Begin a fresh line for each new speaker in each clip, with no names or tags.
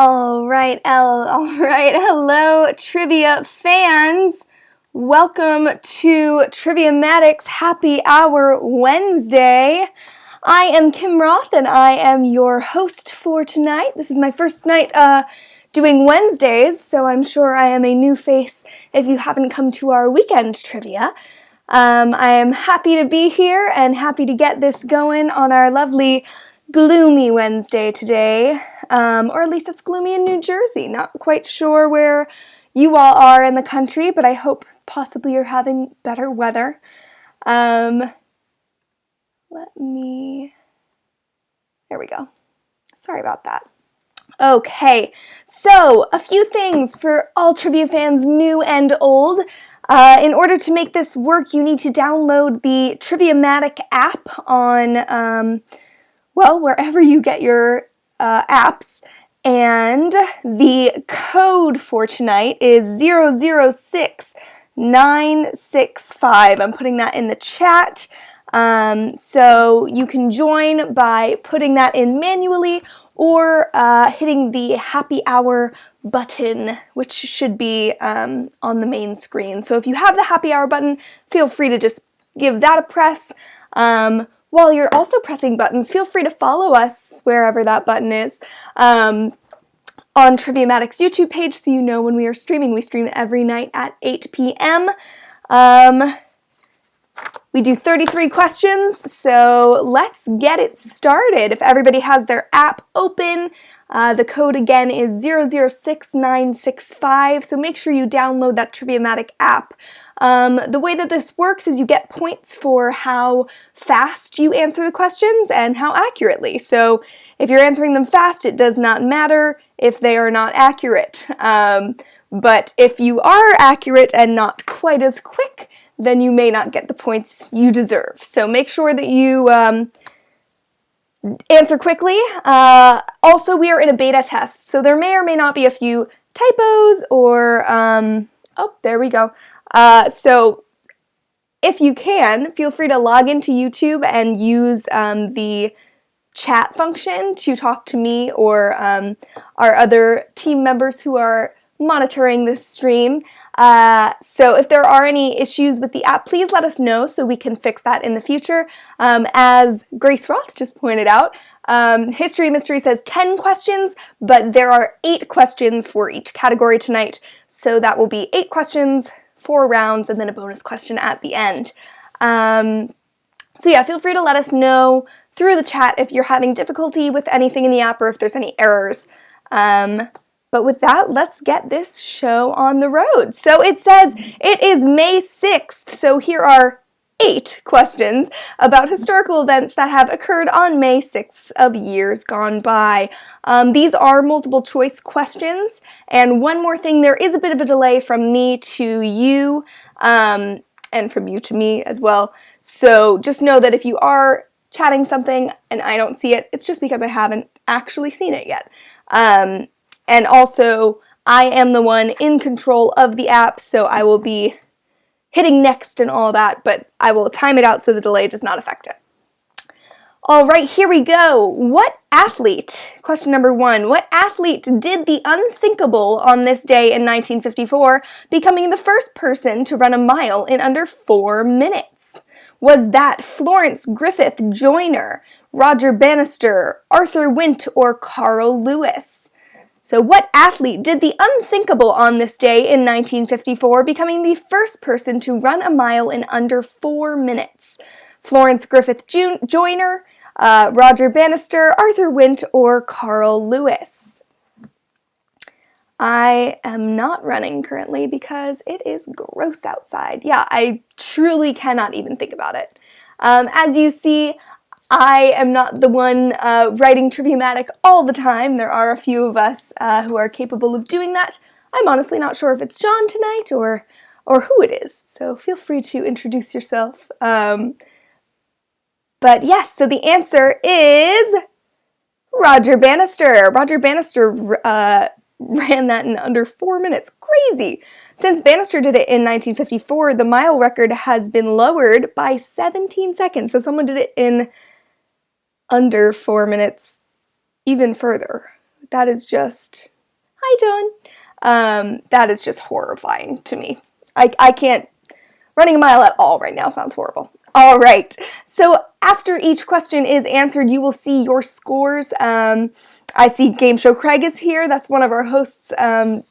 All right, hello, trivia fans. Welcome to Triviamatic's Happy Hour Wednesday. I am Kim Roth, and I am your host for tonight. This is my first night doing Wednesdays, so I'm sure I am a new face if you haven't come to our weekend trivia. I am happy to be here and happy to get this going on our lovely gloomy Wednesday today. Or at least it's gloomy in New Jersey. Not quite sure where you all are in the country, but I hope possibly you're having better weather. There we go. Sorry about that. Okay, so a few things for all trivia fans new and old. In order to make this work, you need to download the Triviamatic app on, wherever you get your apps, and the code for tonight is 006965. I'm putting that in the chat, so you can join by putting that in manually or hitting the happy hour button, which should be on the main screen. So if you have the happy hour button, feel free to just give that a press. While you're also pressing buttons, feel free to follow us wherever that button is on Triviamatic's YouTube page so you know when we are streaming. We stream every night at 8 p.m. We do 33 questions, so let's get it started. If everybody has their app open, the code again is 006965, so make sure you download that Triviamatic app. The way that this works is you get points for how fast you answer the questions and how accurately. So if you're answering them fast, it does not matter if they are not accurate. But if you are accurate and not quite as quick, then you may not get the points you deserve. So make sure that you answer quickly. Also, we are in a beta test, so there may or may not be a few typos or, there we go. So if you can, feel free to log into YouTube and use the chat function to talk to me or our other team members who are monitoring this stream. So if there are any issues with the app, please let us know so we can fix that in the future. As Grace Roth just pointed out, History Mystery says 10 questions, but there are 8 questions for each category tonight. So that will be 8 questions, 4 rounds, and then a bonus question at the end. So yeah, feel free to let us know through the chat if you're having difficulty with anything in the app or if there's any errors. But with that, let's get this show on the road. So it says it is May 6th, so here are 8 questions about historical events that have occurred on May 6th of years gone by. These are multiple choice questions, and one more thing, there is a bit of a delay from me to you, and from you to me as well. So just know that if you are chatting something and I don't see it, it's just because I haven't actually seen it yet. And also, I am the one in control of the app, so I will be hitting next and all that, but I will time it out so the delay does not affect it. All right, here we go. What athlete, question number 1, what athlete did the unthinkable on this day in 1954, becoming the first person to run a mile in under 4 minutes? Was that Florence Griffith Joyner, Roger Bannister, Arthur Wint, or Carl Lewis? So what athlete did the unthinkable on this day in 1954, becoming the first person to run a mile in under 4 minutes? Florence Griffith Joyner, Roger Bannister, Arthur Wint, or Carl Lewis? I am not running currently because it is gross outside. Yeah, I truly cannot even think about it. As you see, I am not the one writing Triviamatic all the time. There are a few of us who are capable of doing that. I'm honestly not sure if it's John tonight or who it is, so feel free to introduce yourself. But yes, so the answer is Roger Bannister. Roger Bannister ran that in under 4 minutes. Crazy! Since Bannister did it in 1954, the mile record has been lowered by 17 seconds. So someone did it in under 4 minutes even further. That is just Hi, John. That is just horrifying to me. I can't, running a mile at all right now sounds horrible. All right, so after each question is answered, you will see your scores. I see Game Show Craig is here. That's one of our hosts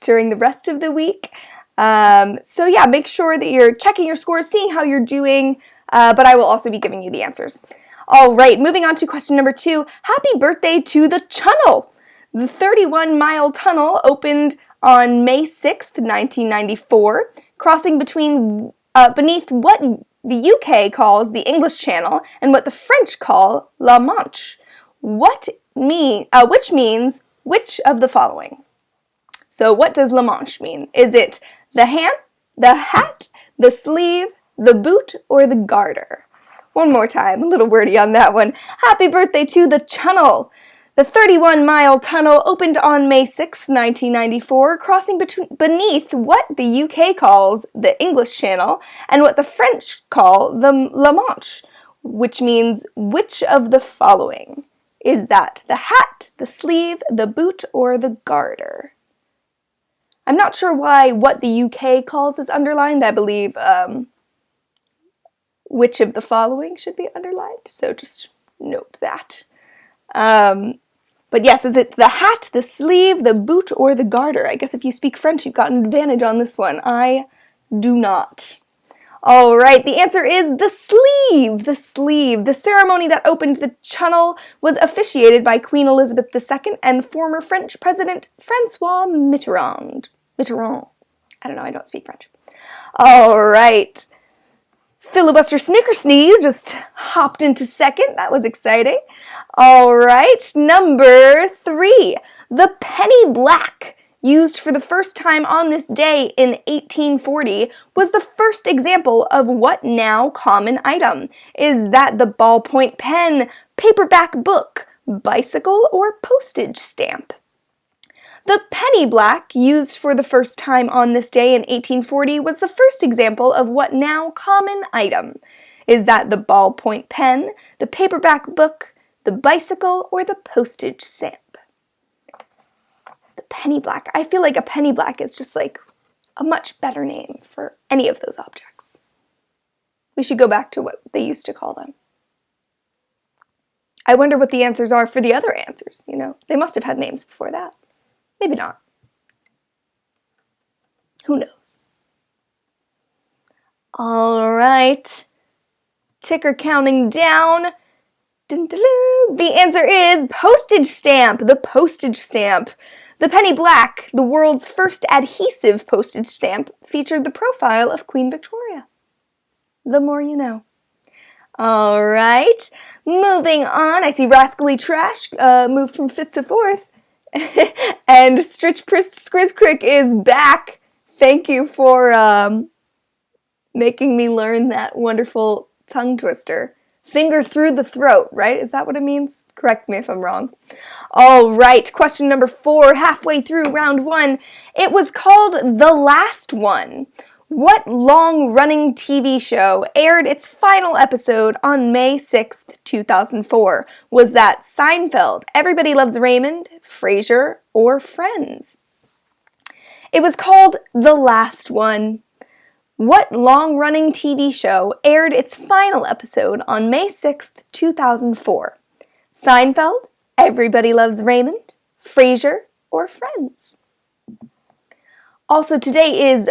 during the rest of the week. So yeah, make sure that you're checking your scores, seeing how you're doing, but I will also be giving you the answers. All right, moving on to question number 2. Happy birthday to the Chunnel! The 31-mile tunnel opened on May 6th, 1994, crossing beneath what the UK calls the English Channel and what the French call La Manche. Which means which of the following? So what does La Manche mean? Is it the hat, the sleeve, the boot, or the garter? One more time, a little wordy on that one. Happy birthday to the Chunnel! The 31-mile tunnel opened on May 6, 1994, crossing beneath what the UK calls the English Channel and what the French call the La Manche, which means which of the following? Is that the hat, the sleeve, the boot, or the garter? I'm not sure why what the UK calls is underlined. I believe which of the following should be underlined, so just note that. But yes, is it the hat, the sleeve, the boot, or the garter? I guess if you speak French, you've got an advantage on this one. I do not. All right, the answer is the sleeve. The sleeve. The ceremony that opened the tunnel was officiated by Queen Elizabeth II and former French President Francois Mitterrand. I don't know, I don't speak French. All right. Filibuster Snickersnee just hopped into second. That was exciting. All right, number 3. The penny black, used for the first time on this day in 1840, was the first example of what now common item? Is that the ballpoint pen, paperback book, bicycle, or postage stamp? The penny black, used for the first time on this day in 1840, was the first example of what now common item? Is that the ballpoint pen, the paperback book, the bicycle, or the postage stamp? The penny black. I feel like a penny black is just like a much better name for any of those objects. We should go back to what they used to call them. I wonder what the answers are for the other answers, you know? They must have had names before that. Maybe not. Who knows? All right. Ticker counting down. Dun, dun, dun. The answer is postage stamp. The postage stamp. The penny black, the world's first adhesive postage stamp, featured the profile of Queen Victoria. The more you know. All right. Moving on. I see Rascally Trash moved from 5th to 4th. And Stritch Prist Squiz Crick is back. Thank you for making me learn that wonderful tongue twister. Finger through the throat, right? Is that what it means? Correct me if I'm wrong. All right, question number 4, halfway through round 1. It was called The Last One. What long-running TV show aired its final episode on May 6th, 2004? Was that Seinfeld, Everybody Loves Raymond, Frasier, or Friends? It was called The Last One. What long-running TV show aired its final episode on May 6th, 2004? Seinfeld, Everybody Loves Raymond, Frasier, or Friends? Also, today is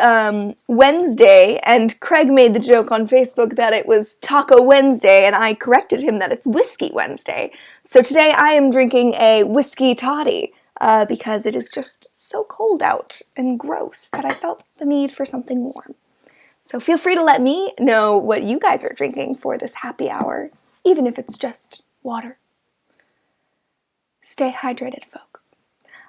Wednesday, and Craig made the joke on Facebook that it was Taco Wednesday, and I corrected him that it's Whiskey Wednesday. So today I am drinking a whiskey toddy because it is just so cold out and gross that I felt the need for something warm. So feel free to let me know what you guys are drinking for this happy hour, even if it's just water. Stay hydrated, folks.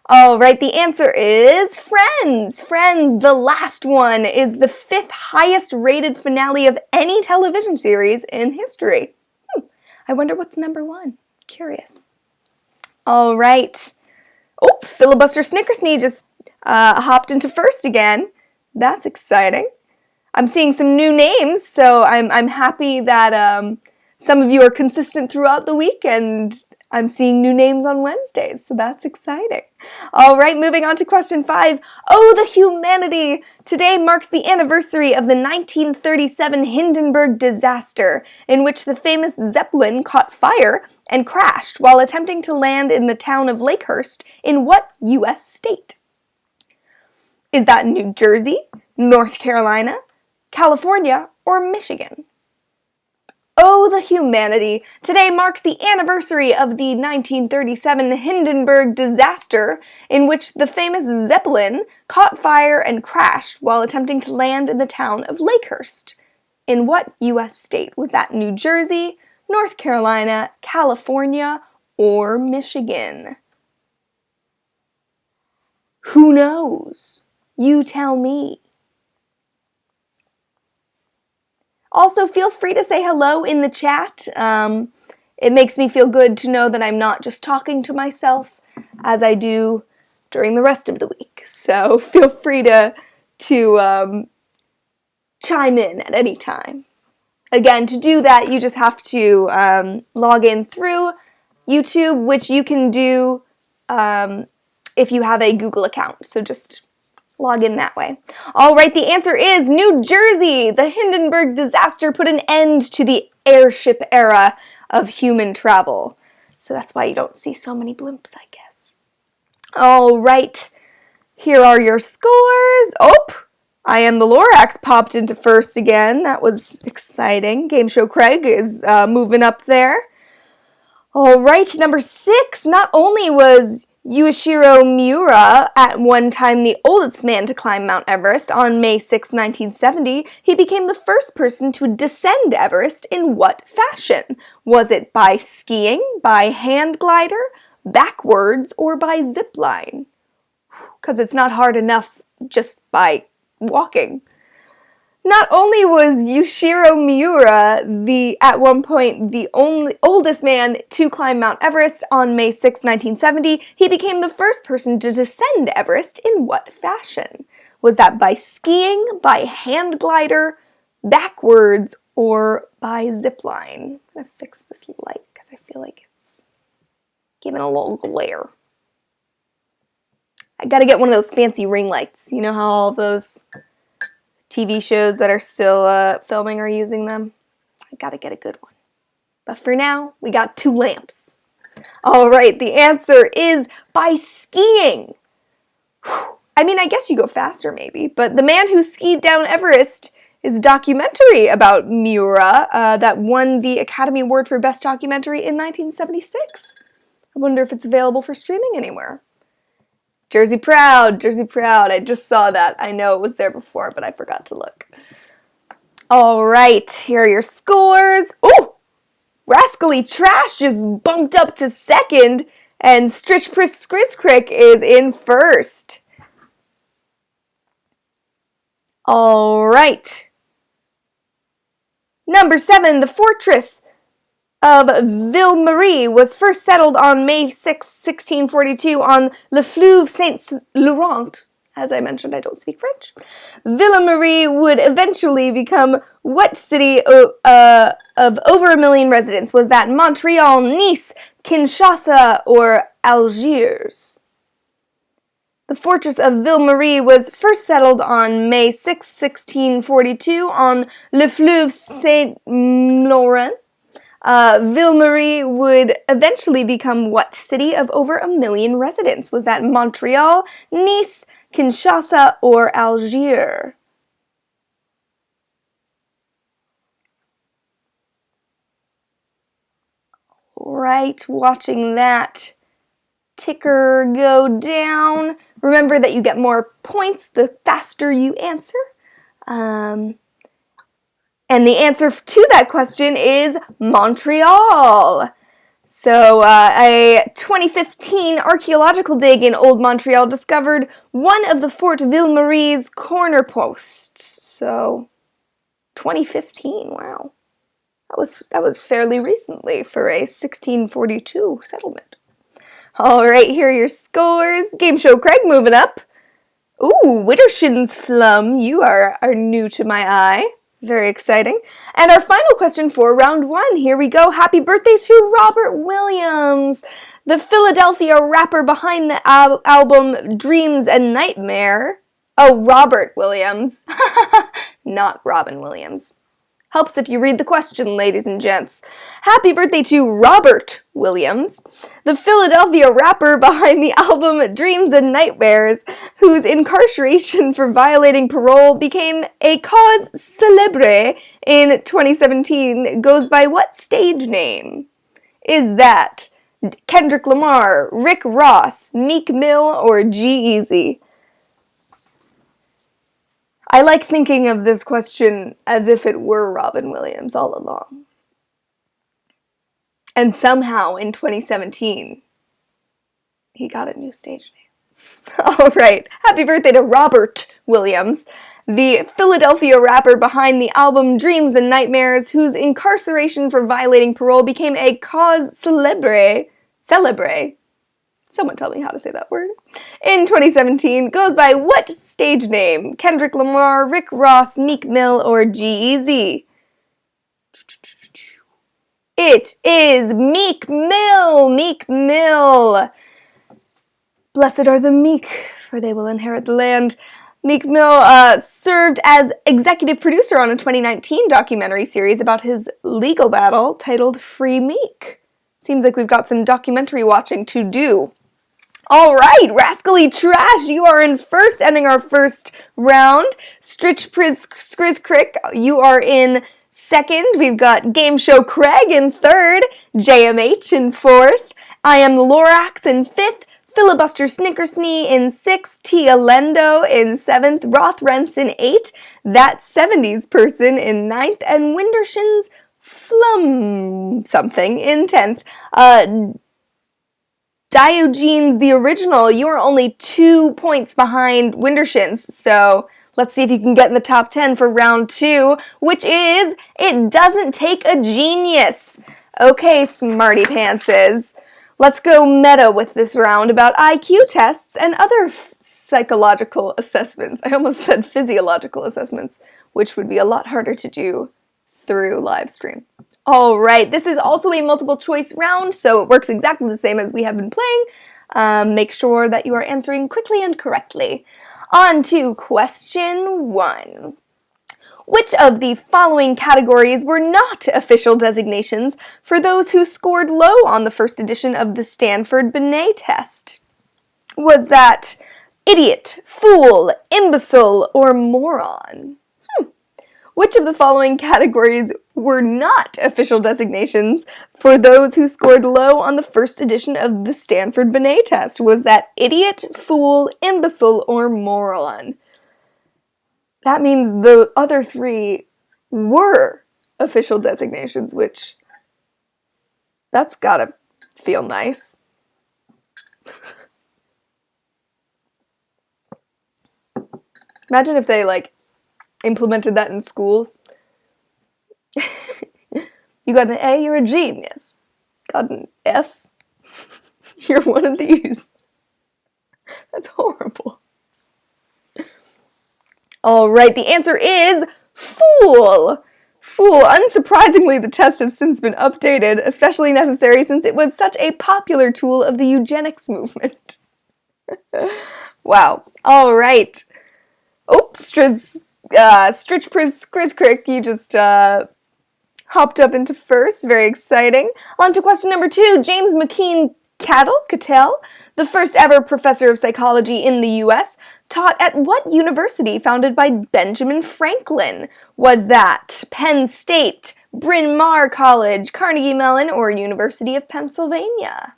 All right, the answer is Friends. Friends, The Last One, is the 5th highest rated finale of any television series in history. I wonder what's number 1. Curious. All right. Oh, Filibuster Snickersnee just hopped into first again. That's exciting. I'm seeing some new names, so I'm happy that some of you are consistent throughout the week, and I'm seeing new names on Wednesdays, so that's exciting. All right, moving on to question 5. Oh, the humanity! Today marks the anniversary of the 1937 Hindenburg disaster, in which the famous Zeppelin caught fire and crashed while attempting to land in the town of Lakehurst in what U.S. state? Is that New Jersey, North Carolina, California, or Michigan? Oh, the humanity! Today marks the anniversary of the 1937 Hindenburg disaster, in which the famous Zeppelin caught fire and crashed while attempting to land in the town of Lakehurst. In what U.S. state? Was that New Jersey, North Carolina, California, or Michigan? Who knows? You tell me. Also, feel free to say hello in the chat. It makes me feel good to know that I'm not just talking to myself as I do during the rest of the week. So feel free to chime in at any time. Again, to do that, you just have to log in through YouTube, which you can do if you have a Google account. So just log in that way. All right, the answer is New Jersey. The Hindenburg disaster put an end to the airship era of human travel. So that's why you don't see so many blimps, I guess. All right, here are your scores. Oh, I Am the Lorax popped into first again. That was exciting. Game Show Craig is moving up there. All right, number 6. Not only was Yuichiro Miura, at one time the oldest man to climb Mount Everest, on May 6, 1970, he became the first person to descend Everest in what fashion? Was it by skiing, by hand glider, backwards, or by zip line? Because it's not hard enough just by walking. Not only was Yuichiro Miura at one point the oldest man to climb Mount Everest on May 6, 1970, he became the first person to descend Everest in what fashion? Was that by skiing, by hand glider, backwards, or by zip line? I'm going to fix this light because I feel like it's giving a little glare. I got to get one of those fancy ring lights. You know how all those TV shows that are still filming are using them? I gotta get a good one. But for now, we got 2 lamps. All right, the answer is by skiing. I mean, I guess you go faster maybe, but The Man Who Skied Down Everest is a documentary about Miura that won the Academy Award for Best Documentary in 1976. I wonder if it's available for streaming anywhere. Jersey Proud, Jersey Proud. I just saw that. I know it was there before, but I forgot to look. All right, here are your scores. Ooh, Rascally Trash just bumped up to second, and Stritch Priss Skris Crick is in first. All right. Number 7, the fortress of Ville-Marie was first settled on May 6, 1642 on Le Fleuve Saint-Laurent. As I mentioned, I don't speak French. Ville-Marie would eventually become what city of over 1 million residents? Was that Montreal, Nice, Kinshasa, or Algiers? The fortress of Ville-Marie was first settled on May 6, 1642 on Le Fleuve Saint-Laurent. Ville-Marie would eventually become what city of over 1 million residents? Was that Montreal, Nice, Kinshasa, or Algiers? Right, watching that ticker go down. Remember that you get more points the faster you answer. And the answer to that question is Montreal. So a 2015 archaeological dig in Old Montreal discovered one of the Fort Ville-Marie's corner posts. So 2015, wow. That was fairly recently for a 1642 settlement. All right, here are your scores. Game Show Craig moving up. Ooh, Widdershins Flum, you are new to my eye. Very exciting. And our final question for round 1. Here we go. Happy birthday to Robert Williams, the Philadelphia rapper behind the album Dreams and Nightmare. Oh, Robert Williams, not Robin Williams. Helps if you read the question, ladies and gents. Happy birthday to Robert Williams, the Philadelphia rapper behind the album Dreams and Nightmares, whose incarceration for violating parole became a cause célèbre in 2017, goes by what stage name? Is that Kendrick Lamar, Rick Ross, Meek Mill, or G-Eazy? I like thinking of this question as if it were Robin Williams all along. And somehow in 2017, he got a new stage name. All right, happy birthday to Robert Williams, the Philadelphia rapper behind the album Dreams and Nightmares, whose incarceration for violating parole became a cause célèbre. Someone tell me how to say that word. In 2017, goes by what stage name? Kendrick Lamar, Rick Ross, Meek Mill, or G-Eazy? It is Meek Mill! Meek Mill! Blessed are the meek, for they will inherit the land. Meek Mill served as executive producer on a 2019 documentary series about his legal battle titled Free Meek. Seems like we've got some documentary watching to do. All right, Rascally Trash, you are in first, ending our first round. Stritch Priz Skriz Crick, you are in second. We've got Game Show Craig in third, JMH in fourth, I Am the Lorax in fifth, Filibuster Snickersnee in sixth, Tia Lendo in seventh, Roth Rents in eighth, That 70s Person in ninth, and Windershins Flum something in 10th. Diogenes the Original, you are only 2 points behind Windershins, so let's see if you can get in the top 10 for round 2, which is It Doesn't Take a Genius. Okay, smarty pantses, let's go meta with this round about IQ tests and other psychological assessments. I almost said physiological assessments, which would be a lot harder to do through live stream. All right, this is also a multiple choice round, so it works exactly the same as we have been playing. Make sure that you are answering quickly and correctly. On to question 1. Which of the following categories were not official designations for those who scored low on the first edition of the Stanford Binet test? Was that idiot, fool, imbecile, or moron? Which of the following categories were not official designations for those who scored low on the first edition of the Stanford Binet test? Was that idiot, fool, imbecile, or moron? That means the other 3 were official designations, which, that's gotta feel nice. Imagine if they, implemented that in schools. You got an A, you're a genius. Got an F, you're one of these. That's horrible. All right, the answer is fool. Fool. Unsurprisingly, the test has since been updated, especially necessary since it was such a popular tool of the eugenics movement. Wow. All right. Oops, Stritch Priz Skriz Crick, you just hopped up into first. Very exciting. On to question number 2. James McKean Cattell, the first ever professor of psychology in the U.S., taught at what university founded by Benjamin Franklin? Was that Penn State, Bryn Mawr College, Carnegie Mellon, or University of Pennsylvania?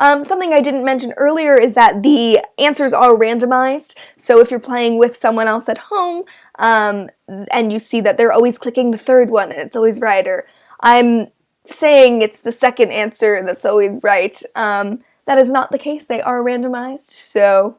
Something I didn't mention earlier is that the answers are randomized, so if you're playing with someone else at home, and you see that they're always clicking the third one and it's always right, or I'm saying it's the second answer that's always right, that is not the case. They are randomized, so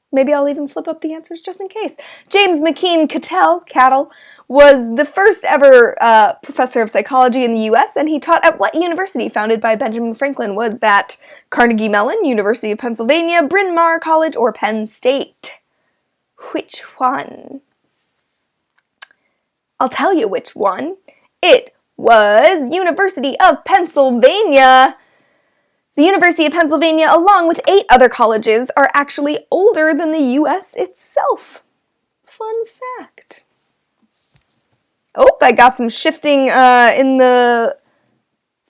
maybe I'll even flip up the answers just in case. James McKean Cattell was the first ever professor of psychology in the U.S., and he taught at what university founded by Benjamin Franklin? Was that Carnegie Mellon, University of Pennsylvania, Bryn Mawr College, or Penn State? Which one? I'll tell you which one. It was University of Pennsylvania. The University of Pennsylvania, along with 8 other colleges, are actually older than the U.S. itself. Fun fact. Oh, I got some shifting in the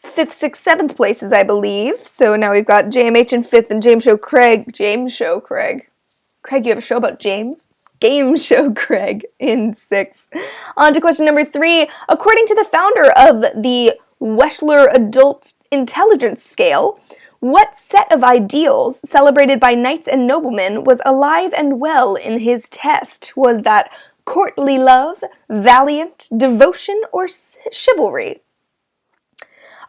5th, 6th, 7th places, I believe. So now we've got JMH in 5th and James Show Craig. Craig, you have a show about James? Game Show Craig in 6th. On to question number 3. According to the founder of the Wechsler Adult Intelligence Scale, what set of ideals celebrated by knights and noblemen was alive and well in his test? Was that courtly love, valiant, devotion, or chivalry?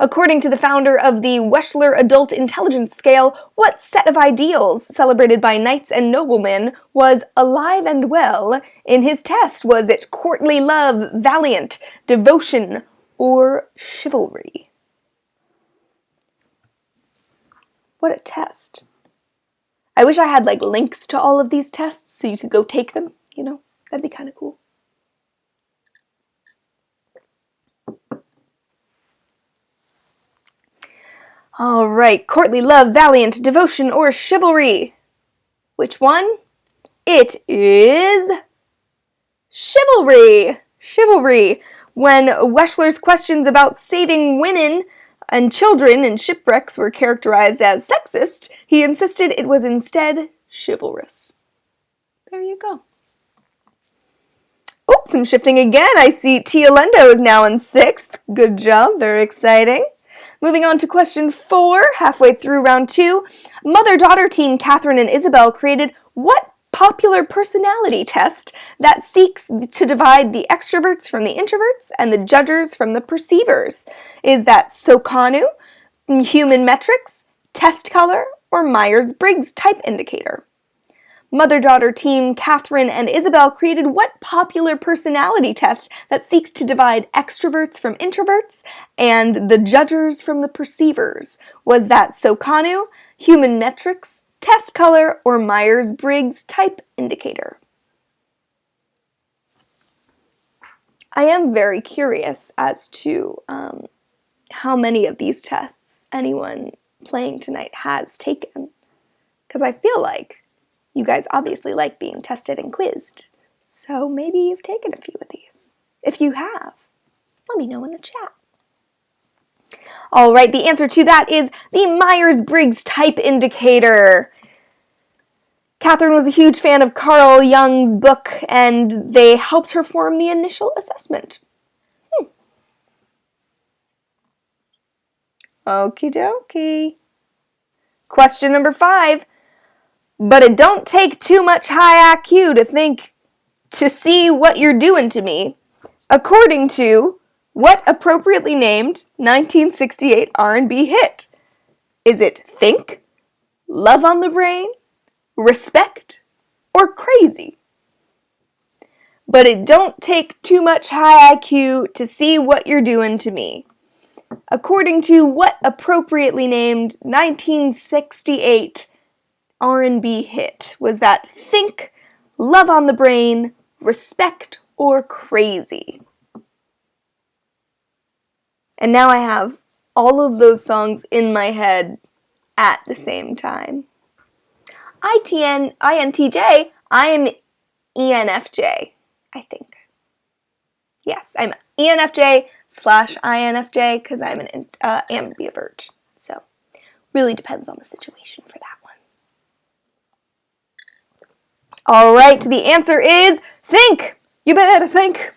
According to the founder of the Wechsler Adult Intelligence Scale, what set of ideals celebrated by knights and noblemen was alive and well in his test? Was it courtly love, valiant, devotion, or chivalry? What a test. I wish I had links to all of these tests so you could go take them, that'd be kind of cool. All right, courtly love, valiant, devotion, or chivalry. Which one? It is chivalry. Chivalry. When Wechsler's questions about saving women and children in shipwrecks were characterized as sexist, he insisted it was instead chivalrous. There you go. Oops, I'm shifting again. I see Tia Lendo is now in 6th. Good job, very exciting. Moving on to question 4, halfway through round 2. Mother-daughter team Catherine and Isabel created what popular personality test that seeks to divide the extroverts from the introverts and the judgers from the perceivers? Is that Socanu, human metrics, test color, or Myers-Briggs type indicator? Mother-daughter team Catherine and Isabel created what popular personality test that seeks to divide extroverts from introverts and the judgers from the perceivers? Was that Socanu, human metrics, test color, or Myers-Briggs type indicator? I am very curious as to how many of these tests anyone playing tonight has taken, because I feel like you guys obviously like being tested and quizzed, so maybe you've taken a few of these. If you have, let me know in the chat. All right, the answer to that is the Myers-Briggs type indicator. Catherine was a huge fan of Carl Jung's book, and they helped her form the initial assessment. Okie dokie. Question number 5. But it don't take too much high IQ to see what you're doing to me. According to what appropriately named 1968 R&B hit? Is it Think, Love on the Brain, Respect, or Crazy? But it don't take too much high IQ to see what you're doing to me. According to what appropriately named 1968 R&B hit? Was that Think, Love on the Brain, Respect, or Crazy? And now I have all of those songs in my head at the same time. INTJ, I am ENFJ, I think. Yes, I'm ENFJ/INFJ because I'm an ambivert. So, really depends on the situation for that one. All right, the answer is Think. You better think.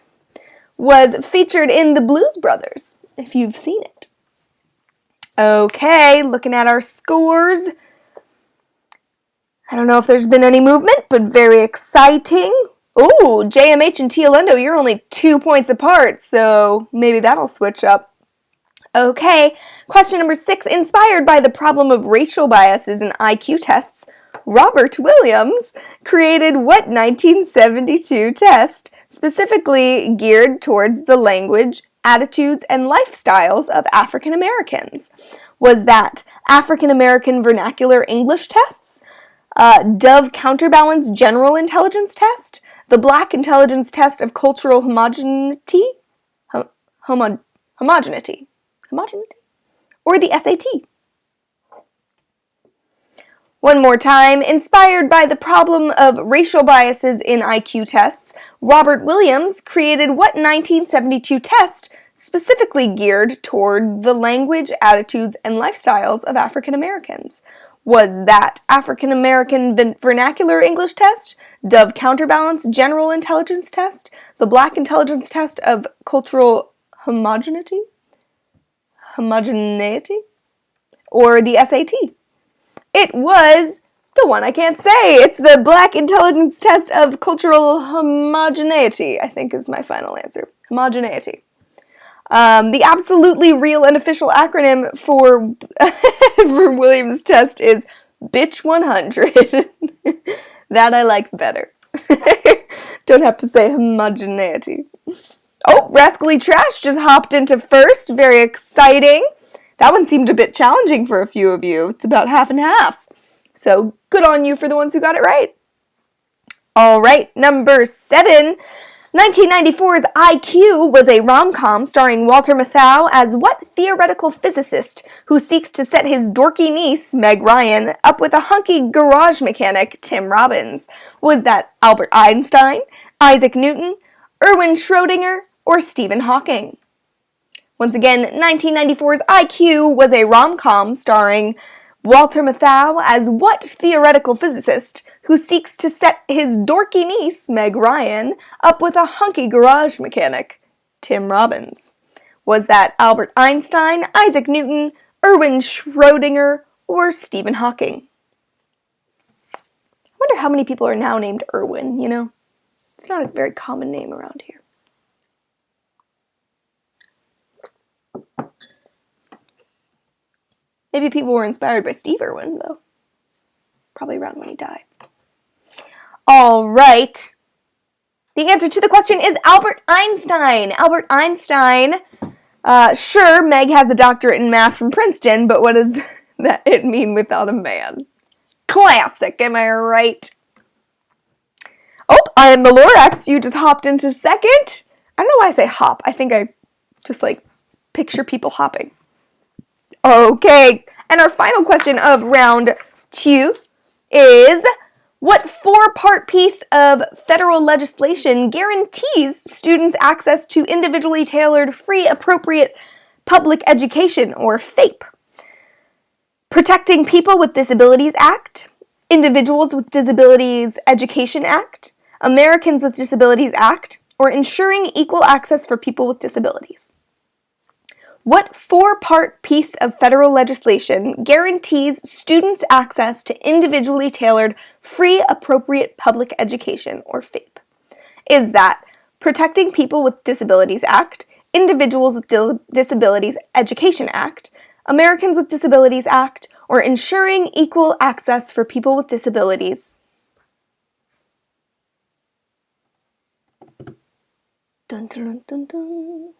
Was featured in the Blues Brothers, if you've seen it. Okay, looking at our scores. I don't know if there's been any movement, but very exciting. Ooh, JMH and Tia Lendo, you're only 2 points apart, so maybe that'll switch up. Okay, question number 6. Inspired by the problem of racial biases in IQ tests, Robert Williams created what 1972 test specifically geared towards the language, attitudes, and lifestyles of African Americans? Was that African American Vernacular English tests, Dove Counterbalance General Intelligence Test, the Black Intelligence Test of Cultural Homogeneity, Homogeneity, or the SAT. One more time, inspired by the problem of racial biases in IQ tests, Robert Williams created what 1972 test specifically geared toward the language, attitudes, and lifestyles of African Americans? Was that African American Vernacular English Test, Dove Counterbalance General Intelligence Test, the Black Intelligence Test of Cultural Homogeneity, or the SAT? It was the one I can't say. It's the Black Intelligence Test of Cultural Homogeneity, I think is my final answer. Homogeneity. The absolutely real and official acronym for, for Williams' test is Bitch 100. That I like better. Don't have to say homogeneity. Oh, Rascally Trash just hopped into first. Very exciting. That one seemed a bit challenging for a few of you. It's about half and half. So good on you for the ones who got it right. All right, number 7. 1994's IQ was a rom-com starring Walter Matthau as what theoretical physicist who seeks to set his dorky niece, Meg Ryan, up with a hunky garage mechanic, Tim Robbins? Was that Albert Einstein, Isaac Newton, Erwin Schrödinger, or Stephen Hawking? Once again, 1994's IQ was a rom-com starring Walter Matthau as what theoretical physicist who seeks to set his dorky niece, Meg Ryan, up with a hunky garage mechanic, Tim Robbins? Was that Albert Einstein, Isaac Newton, Erwin Schrödinger, or Stephen Hawking? I wonder how many people are now named Erwin, you know? It's not a very common name around here. Maybe people were inspired by Steve Irwin, though. Probably around when he died. All right. The answer to the question is Albert Einstein. Albert Einstein. Sure, Meg has a doctorate in math from Princeton, but what does it mean without a man? Classic, am I right? Oh, I am the Lorax. You just hopped into second. I don't know why I say hop. I think I just, picture people hopping. Okay, and our final question of round 2 is, what 4-part piece of federal legislation guarantees students access to individually tailored, free, appropriate public education, or FAPE? Protecting People with Disabilities Act, Individuals with Disabilities Education Act, Americans with Disabilities Act, or Ensuring Equal Access for People with Disabilities? What 4-part piece of federal legislation guarantees students access to individually tailored, free, appropriate public education, or FAPE? Is that Protecting People with Disabilities Act, Individuals with Disabilities Education Act, Americans with Disabilities Act, or Ensuring Equal Access for People with Disabilities? Dun, dun, dun, dun.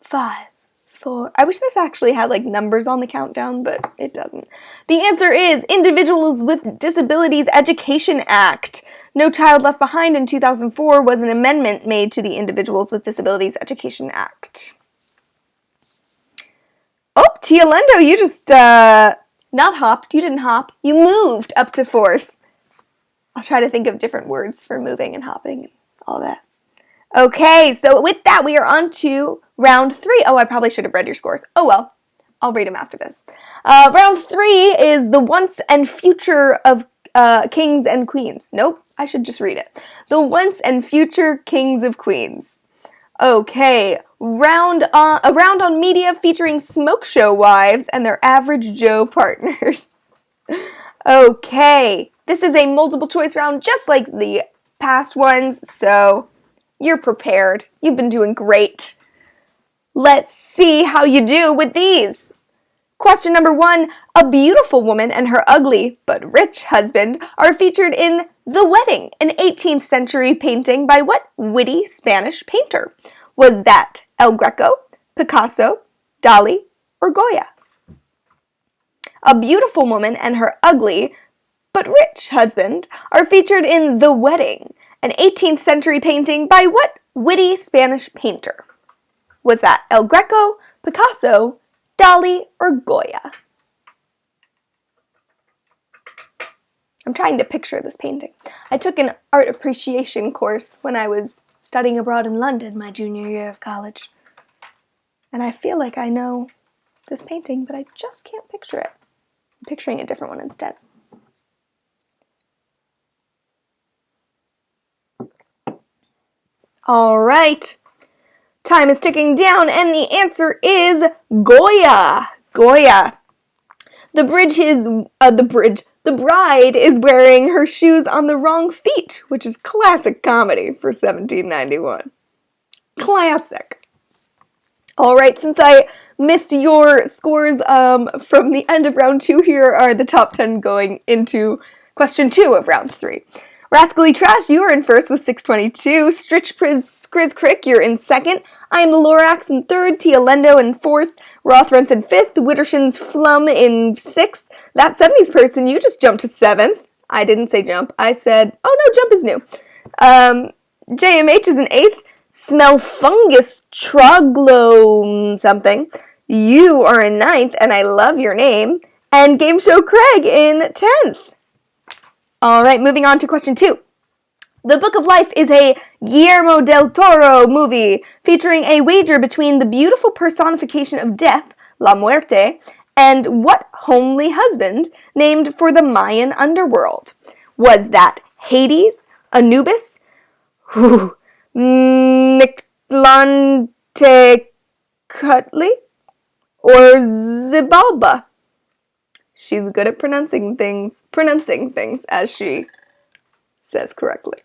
5, 4. I wish this actually had numbers on the countdown, but it doesn't. The answer is Individuals with Disabilities Education Act. No Child Left Behind in 2004 was an amendment made to the Individuals with Disabilities Education Act. Oh, Tia Lendo, you just, not hopped. You didn't hop. You moved up to 4th. I'll try to think of different words for moving and hopping and all that. Okay, so with that, we are on to round 3. Oh, I probably should have read your scores. Oh well, I'll read them after this. Round 3 is the once and future of kings and queens. Nope, I should just read it. The once and future kings of queens. Okay, a round on media featuring smoke show wives and their average Joe partners. Okay, this is a multiple choice round just like the past ones, so you're prepared. You've been doing great. Let's see how you do with these. Question number 1. A beautiful woman and her ugly but rich husband are featured in The Wedding, an 18th century painting by what witty Spanish painter? Was that El Greco, Picasso, Dali, or Goya? A beautiful woman and her ugly but rich husband are featured in The Wedding, an 18th century painting by what witty Spanish painter? Was that El Greco, Picasso, Dali, or Goya? I'm trying to picture this painting. I took an art appreciation course when I was studying abroad in London my junior year of college. And I feel like I know this painting, but I just can't picture it. I'm picturing a different one instead. All right. Time is ticking down, and the answer is Goya. Goya. The bride is wearing her shoes on the wrong feet, which is classic comedy for 1791. Classic. All right, since I missed your scores from the end of round 2, here are the top 10 going into question 2 of round 3. Rascally Trash, you are in first with 622. Stritch Priz Skriz Crick, you're in second. I Am the Lorax in third. Tia Lendo in fourth. Rothruns in fifth. Witterson's Flum in sixth. That 70s person, you just jumped to seventh. I didn't say jump. I said, oh no, jump is new. JMH is in eighth. Smell Fungus Troglo something. You are in ninth, and I love your name. And Game Show Craig in 10th. All right, moving on to question 2. The Book of Life is a Guillermo del Toro movie featuring a wager between the beautiful personification of death, La Muerte, and what homely husband named for the Mayan underworld? Was that Hades, Anubis, Mictlantecutli, or Xibalba? She's good at pronouncing things as she says correctly.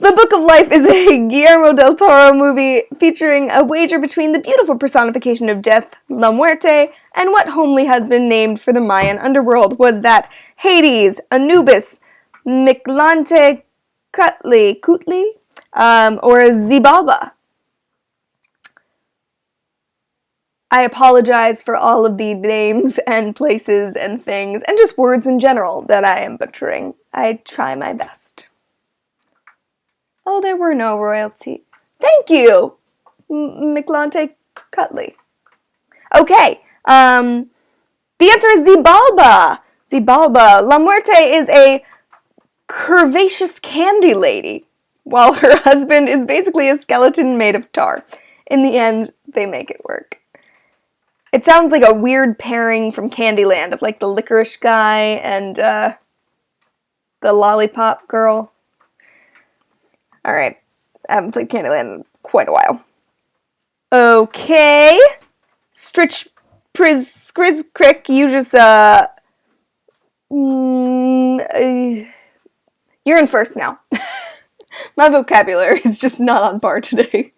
The Book of Life is a Guillermo del Toro movie featuring a wager between the beautiful personification of death, La Muerte, and what homely husband named for the Mayan underworld? Was that Hades, Anubis, Mictlantecutli, or Xibalba? I apologize for all of the names and places and things, and just words in general that I am butchering. I try my best. Oh, there were no royalty. Thank you, Mictlantecutli. Okay, the answer is Xibalba. Xibalba. La Muerte is a curvaceous candy lady, while her husband is basically a skeleton made of tar. In the end, they make it work. It sounds like a weird pairing from Candyland of like the licorice guy and the lollipop girl. Alright, I haven't played Candyland in quite a while. Okay. Stritch Priz Skriz Crick, you just you're in first now. My vocabulary is just not on par today.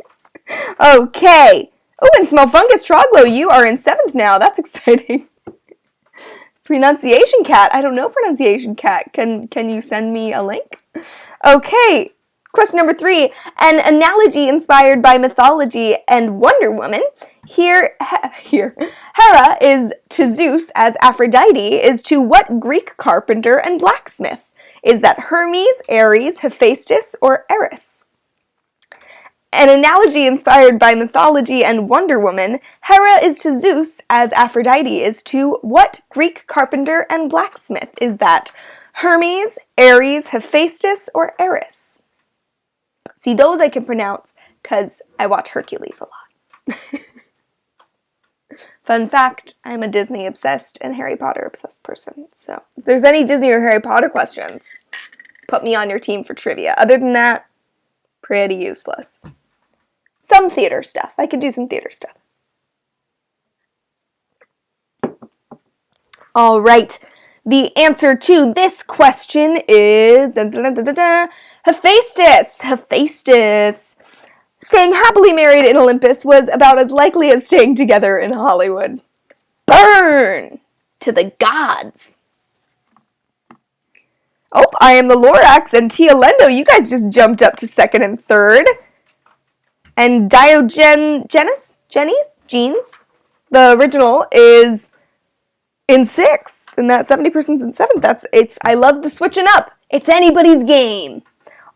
Okay. Oh, and Smell Fungus Troglo, you are in 7th now. That's exciting. Pronunciation Cat. I don't know Pronunciation Cat. Can you send me a link? Okay. Question number 3. An analogy inspired by mythology and Wonder Woman. Here, Hera is to Zeus as Aphrodite is to what Greek carpenter and blacksmith? Is that Hermes, Ares, Hephaestus, or Eris? An analogy inspired by mythology and Wonder Woman, Hera is to Zeus as Aphrodite is to what Greek carpenter and blacksmith? Is that Hermes, Ares, Hephaestus, or Eris? See, those I can pronounce because I watch Hercules a lot. Fun fact, I'm a Disney-obsessed and Harry Potter-obsessed person. So if there's any Disney or Harry Potter questions, put me on your team for trivia. Other than that, pretty useless. Some theater stuff. I could do some theater stuff. All right. The answer to this question is Hephaestus. Hephaestus. Staying happily married in Olympus was about as likely as staying together in Hollywood. Burn to the gods. Oh, I Am the Lorax and Tia Lendo. You guys just jumped up to 2nd and 3rd. And Jeans, the original is in 6th, and that 70%'s in 7th. I love the switching up. It's anybody's game.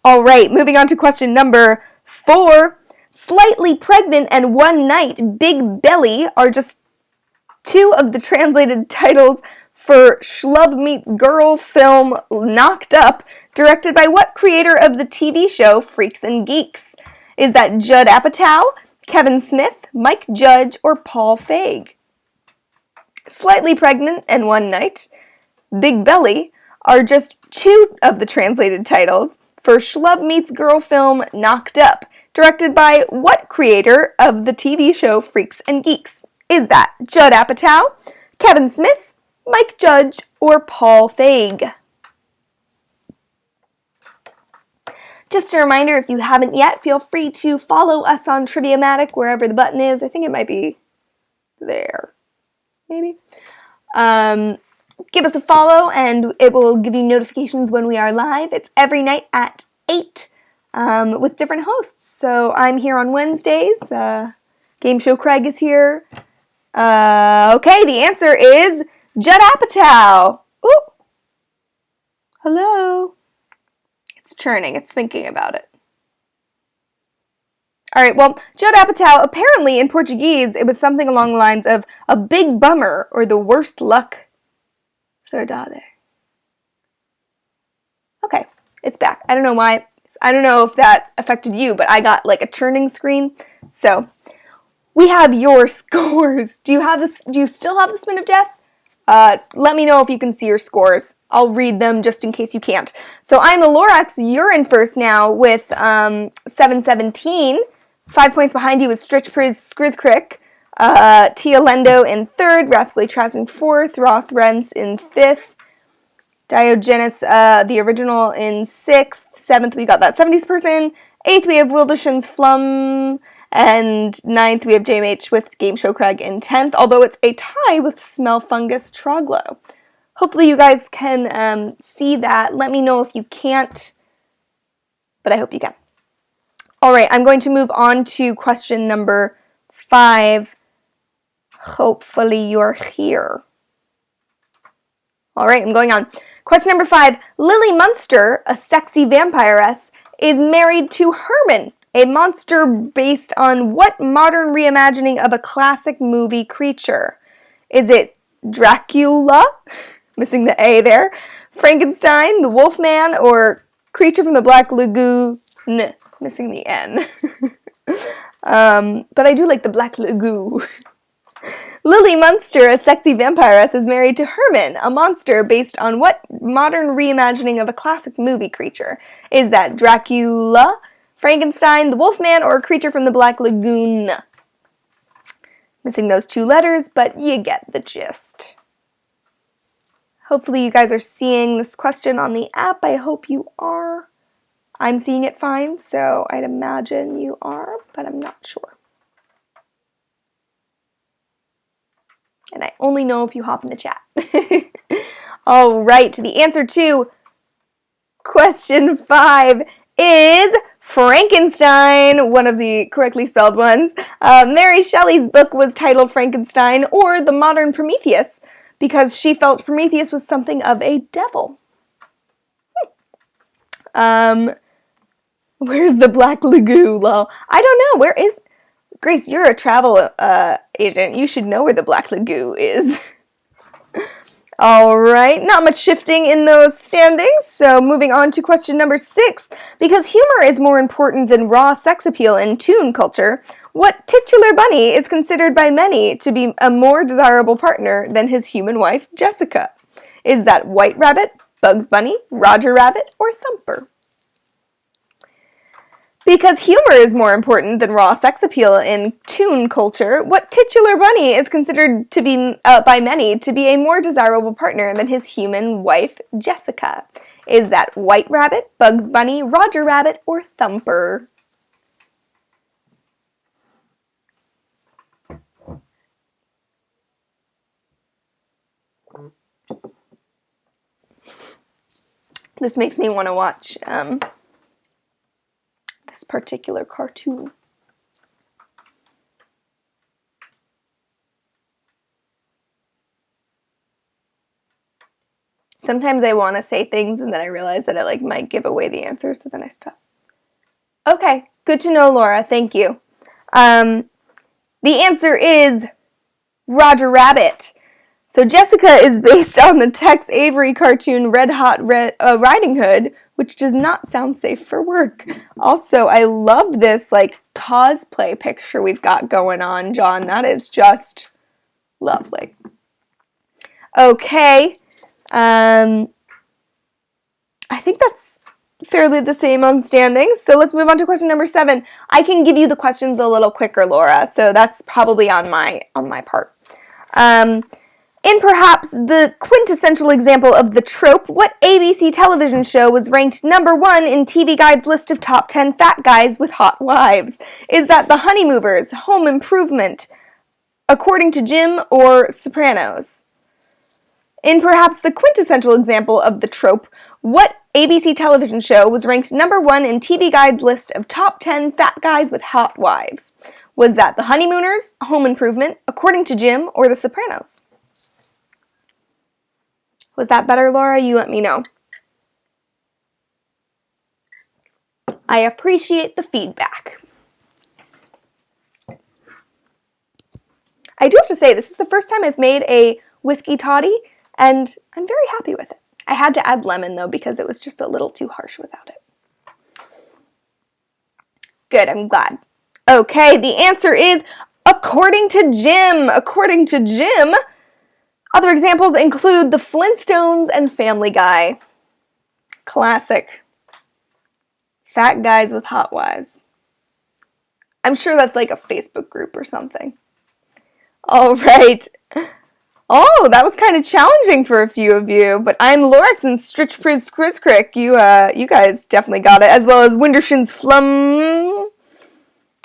All right, moving on to question number 4. Slightly Pregnant and One Night, Big Belly are just 2 of the translated titles for Schlub Meets Girl film Knocked Up, directed by what creator of the TV show Freaks and Geeks? Is that Judd Apatow, Kevin Smith, Mike Judge, or Paul Feig? Slightly Pregnant and One Night, Big Belly are just 2 of the translated titles for Schlub Meets Girl film Knocked Up, directed by what creator of the TV show Freaks and Geeks? Is that Judd Apatow, Kevin Smith, Mike Judge, or Paul Feig? Just a reminder, if you haven't yet, feel free to follow us on Triviamatic wherever the button is. I think it might be there. Maybe. Give us a follow and it will give you notifications when we are live. It's every night at 8 with different hosts. So I'm here on Wednesdays. Game Show Craig is here. Okay, the answer is Judd Apatow. Ooh. Hello. It's churning. It's thinking about it. All right, well, Judd Apatow, apparently in Portuguese, it was something along the lines of a big bummer or the worst luck. Verdade. Okay, it's back. I don't know why. I don't know if that affected you, but I got like a churning screen. So, we have your scores. Do you still have the Spin of Death? Let me know if you can see your scores. I'll read them just in case you can't. So I'm a Lorax. You're in first now with 717. 5 points behind you is Stritch Priz Skrizkrick. Tia Lendo in 3rd. Rascally Trash in 4th. Roth Rents in 5th. Diogenes, the original, in 6th. 7th, we got that 70s person. 8th, we have Wildishans Flum. And 9th, we have JMH with Game Show Craig in 10th, although it's a tie with Smell Fungus Troglo. Hopefully you guys can see that. Let me know if you can't, but I hope you can. All right, I'm going to move on to question number 5. Hopefully you're here. All right, I'm going on. Question number 5. Lily Munster, a sexy vampiress, is married to Herman, a monster based on what modern reimagining of a classic movie creature? Is it Dracula? Missing the A there. Frankenstein, the Wolfman, or Creature from the Black Lagoon? Missing the N. But I do like the Black Lagoon. Lily Munster, a sexy vampiress, is married to Herman, a monster based on what modern reimagining of a classic movie creature? Is that Dracula, Frankenstein, the Wolfman, or Creature from the Black Lagoon? Missing those 2 letters, but you get the gist. Hopefully you guys are seeing this question on the app. I hope you are. I'm seeing it fine, so I'd imagine you are, but I'm not sure. And I only know if you hop in the chat. All right, the answer to question 5 is Frankenstein, one of the correctly spelled ones. Mary Shelley's book was titled Frankenstein, or The Modern Prometheus, because she felt Prometheus was something of a devil. Where's the Black Lagoon, lol? I don't know. Where is... Grace, you're a travel agent. You should know where the Black Lagoon is. All right, not much shifting in those standings, so moving on to question number 6. Because humor is more important than raw sex appeal in toon culture, what titular bunny is considered by many to be a more desirable partner than his human wife, Jessica? Is that White Rabbit, Bugs Bunny, Roger Rabbit, or Thumper? Because humor is more important than raw sex appeal in toon culture, what titular bunny is considered to be by many to be a more desirable partner than his human wife, Jessica? Is that White Rabbit, Bugs Bunny, Roger Rabbit, or Thumper? This makes me want to watch this particular cartoon. Sometimes I want to say things and then I realize that it might give away the answer, so then I stop. Okay, good to know, Laura. Thank you. The answer is Roger Rabbit. So Jessica is based on the Tex Avery cartoon Red Hot Riding Hood, which does not sound safe for work. Also, I love this cosplay picture we've got going on, John. That is just lovely. Okay. I think that's fairly the same on standings. So let's move on to question number 7. I can give you the questions a little quicker, Laura. So that's probably on my part. In perhaps the quintessential example of the trope, what ABC television show was ranked number 1 in TV Guide's list of top 10 fat guys with hot wives? Is that The Honeymovers, Home Improvement, According to Jim, or Sopranos? In perhaps the quintessential example of the trope, what ABC television show was ranked number 1 in TV Guide's list of top 10 fat guys with hot wives? Was that The Honeymooners, Home Improvement, According to Jim, or The Sopranos? Was that better, Laura? You let me know. I appreciate the feedback. I do have to say, this is the first time I've made a whiskey toddy, and I'm very happy with it. I had to add lemon, though, because it was just a little too harsh without it. Good, I'm glad. Okay, the answer is According to Jim. According to Jim. Other examples include The Flintstones and Family Guy. Classic. Fat guys with hot wives. I'm sure that's like a Facebook group or something. All right. Oh, that was kind of challenging for a few of you, but I'm Lorax and Stritch Priz Skriz Crick. You guys definitely got it, as well as Windershin's Flum,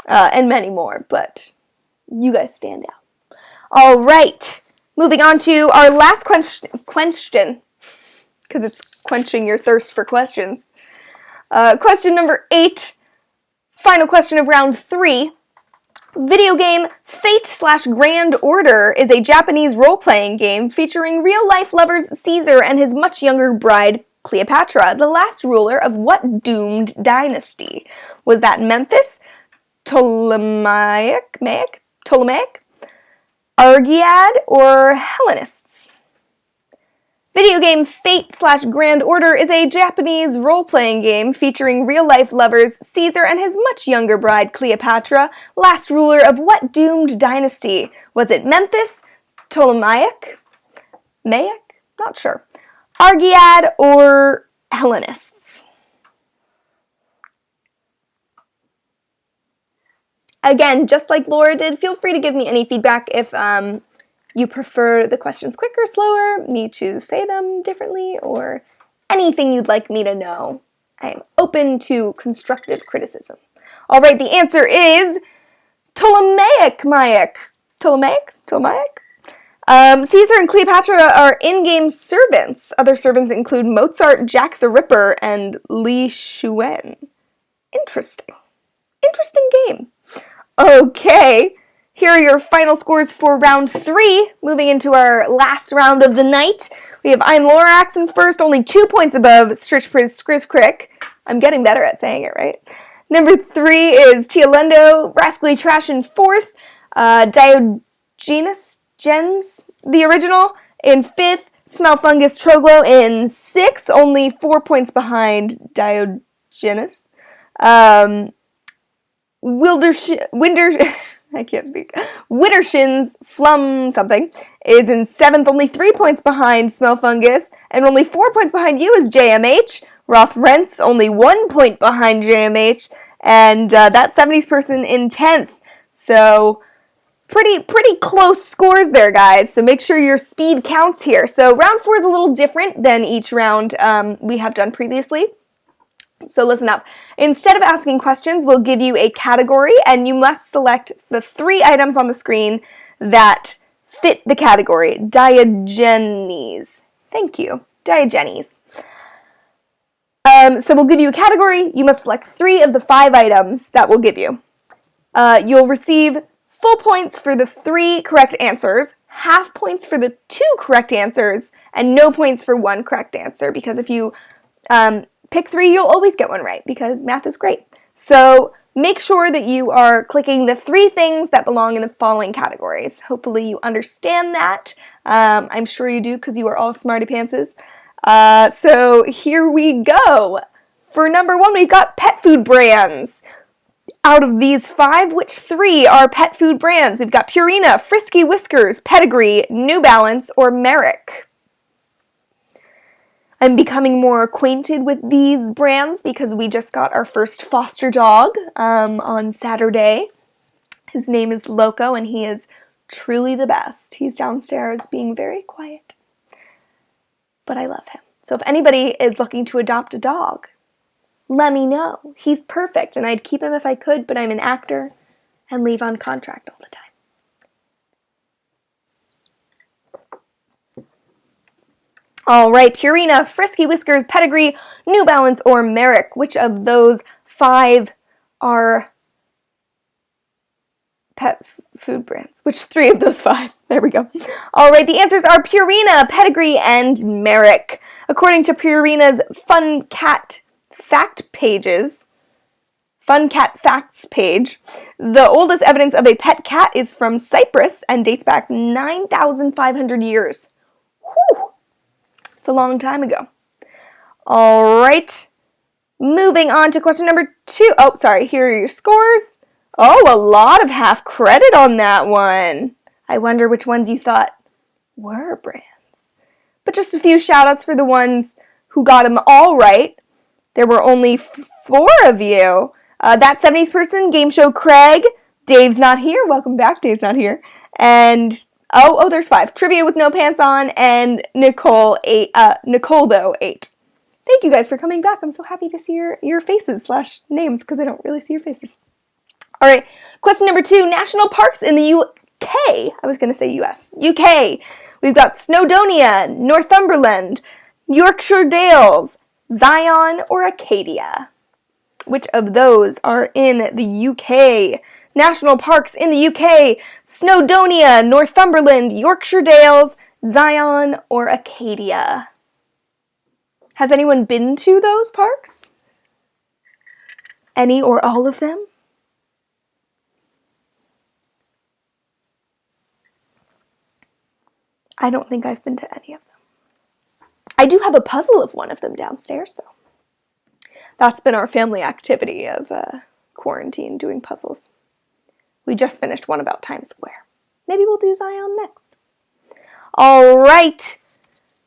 and many more, but you guys stand out. All right. Moving on to our last question, because it's quenching your thirst for questions. Question number 8, final question of round 3. Video game Fate/Grand Order is a Japanese role-playing game featuring real-life lovers Caesar and his much younger bride Cleopatra, the last ruler of what doomed dynasty? Was that Memphis, Ptolemaic, Argead, or Hellenists? Video game Fate/Grand Order is a Japanese role-playing game featuring real-life lovers Caesar and his much younger bride Cleopatra, last ruler of what doomed dynasty? Was it Memphis, Ptolemaic, not sure, Argead, or Hellenists? Again, just like Laura did, feel free to give me any feedback if you prefer the questions quicker, slower, me to say them differently, or anything you'd like me to know. I am open to constructive criticism. All right, the answer is Ptolemaic. Caesar and Cleopatra are in-game servants. Other servants include Mozart, Jack the Ripper, and Li Shuen. Interesting game. Okay. Here are your final scores for round 3. Moving into our last round of the night, we have I'm Lorax in first, only 2 points above Stritch Priz Skriz Crick. I'm getting better at saying it right. Number 3 is Tialendo, Rascally Trash in 4th. Diogenes Gens, the original, in 5th. Smelfungus Troglo in 6th, only 4 points behind Diogenes. Wintershin's Flum something is in 7th, only 3 points behind Smelfungus, and only 4 points behind you is JMH. Roth Rents, only 1 point behind JMH, and that 70s person in 10th. So pretty close scores there, guys. So make sure your speed counts here. So round 4 is a little different than each round we have done previously. So listen up. Instead of asking questions, we'll give you a category, and you must select the 3 items on the screen that fit the category. Diogenes. Thank you. Diogenes. So we'll give you a category. You must select 3 of the 5 items that we'll give you. You'll receive full points for the 3 correct answers, half points for the 2 correct answers and no points for 1 correct answer, because if you pick 3, you'll always get 1 right, because math is great. So make sure that you are clicking the 3 things that belong in the following categories. Hopefully you understand that. I'm sure you do, because you are all smarty pantses. So here we go. For number 1, we've got pet food brands. Out of these 5, which 3 are pet food brands? We've got Purina, Frisky Whiskers, Pedigree, New Balance, or Merrick. I'm becoming more acquainted with these brands because we just got our first foster dog on Saturday. His name is Loco, and he is truly the best. He's downstairs being very quiet, but I love him. So if anybody is looking to adopt a dog, let me know. He's perfect, and I'd keep him if I could, but I'm an actor and leave on contract all the time. All right, Purina, Frisky Whiskers, Pedigree, New Balance, or Merrick. Which of those 5 are pet food brands? Which 3 of those 5? There we go. All right, the answers are Purina, Pedigree, and Merrick. According to Purina's Fun Cat Facts page, the oldest evidence of a pet cat is from Cyprus and dates back 9,500 years. Whew! It's a long time ago. All right, moving on to question number 2. Oh, sorry, here are your scores. Oh, a lot of half credit on that one. I wonder which ones you thought were brands. But just a few shout-outs for the ones who got them all right. There were only 4 of you. That 70s person, Game Show Craig, Dave's not here. Welcome back, Dave's not here. And, there's 5. Trivia with No Pants On, and Nicole, 8. Nicole, though, 8. Thank you guys for coming back. I'm so happy to see your faces / names, because I don't really see your faces. All right, question number 2, national parks in the UK. I was going to say US. UK. We've got Snowdonia, Northumberland, Yorkshire Dales, Zion, or Acadia. Which of those are in the UK? National parks in the UK: Snowdonia, Northumberland, Yorkshire Dales, Zion, or Acadia. Has anyone been to those parks? Any or all of them? I don't think I've been to any of them. I do have a puzzle of one of them downstairs, though. That's been our family activity of quarantine, doing puzzles. We just finished one about Times Square. Maybe we'll do Zion next. All right.